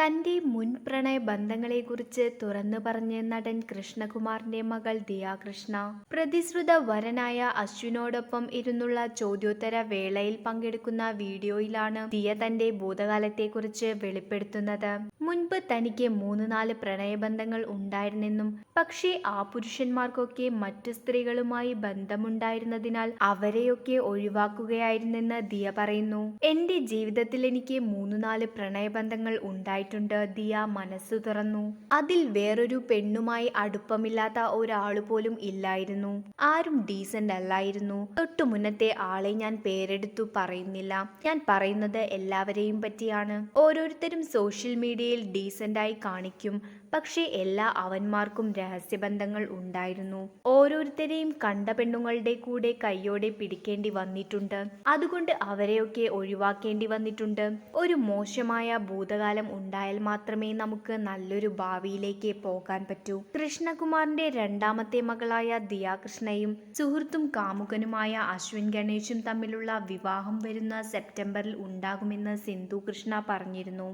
തന്റെ മുൻ പ്രണയ ബന്ധങ്ങളെക്കുറിച്ച് തുറന്നു പറഞ്ഞ് നടൻ കൃഷ്ണകുമാറിന്റെ മകൾ ദിയ കൃഷ്ണ പ്രതിശ്രുത വരനായ അശ്വിനോടൊപ്പം ഇരുന്നുള്ള ചോദ്യോത്തര വേളയിൽ പങ്കെടുക്കുന്ന വീഡിയോയിലാണ് ദിയ തന്റെ ഭൂതകാലത്തെക്കുറിച്ച് വെളിപ്പെടുത്തുന്നത്. മുൻപ് തനിക്ക് 3-4 പ്രണയബന്ധങ്ങൾ ഉണ്ടായിരുന്നെന്നും പക്ഷേ ആ പുരുഷന്മാർക്കൊക്കെ മറ്റു സ്ത്രീകളുമായി ബന്ധമുണ്ടായിരുന്നതിനാൽ അവരെയൊക്കെ ഒഴിവാക്കുകയായിരുന്നെന്ന് ദിയ പറയുന്നു. എന്റെ ജീവിതത്തിൽ എനിക്ക് 3-4 പ്രണയബന്ധങ്ങൾ ഉണ്ടായിട്ടുണ്ട്. ദിയ മനസ്സു തുറന്നു. അതിൽ വേറൊരു പെണ്ണുമായി അടുപ്പമില്ലാത്ത ഒരാളുപോലും ഇല്ലായിരുന്നു. ആരും ഡീസന്റ് അല്ലായിരുന്നു. തൊട്ടു മുന്നത്തെ ആളെ ഞാൻ പേരെടുത്തു പറയുന്നില്ല. ഞാൻ പറയുന്നത് എല്ലാവരെയും പറ്റിയാണ്. ഓരോരുത്തരും സോഷ്യൽ മീഡിയയിൽ ഡീസന്റായി കാണിക്കും, പക്ഷേ എല്ലാ അവന്മാർക്കും രഹസ്യബന്ധങ്ങൾ ഉണ്ടായിരുന്നു. ഓരോരുത്തരെയും കണ്ട പെണ്ണുങ്ങളുടെ കൂടെ കയ്യോടെ പിടിക്കേണ്ടി വന്നിട്ടുണ്ട്. അതുകൊണ്ട് അവരെയൊക്കെ ഒഴിവാക്കേണ്ടി വന്നിട്ടുണ്ട്. ഒരു മോശമായ ഭൂതകാലം ഉണ്ടായാൽ മാത്രമേ നമുക്ക് നല്ലൊരു ഭാവിയിലേക്ക് പോകാൻ പറ്റൂ. കൃഷ്ണകുമാറിന്റെ രണ്ടാമത്തെ മകളായ ദിയ കൃഷ്ണയും സുഹൃത്തും കാമുകനുമായ അശ്വിൻ ഗണേശും തമ്മിലുള്ള വിവാഹം വരുന്ന സെപ്റ്റംബറിൽ ഉണ്ടാകുമെന്ന് സിന്ധു കൃഷ്ണ പറഞ്ഞിരുന്നു.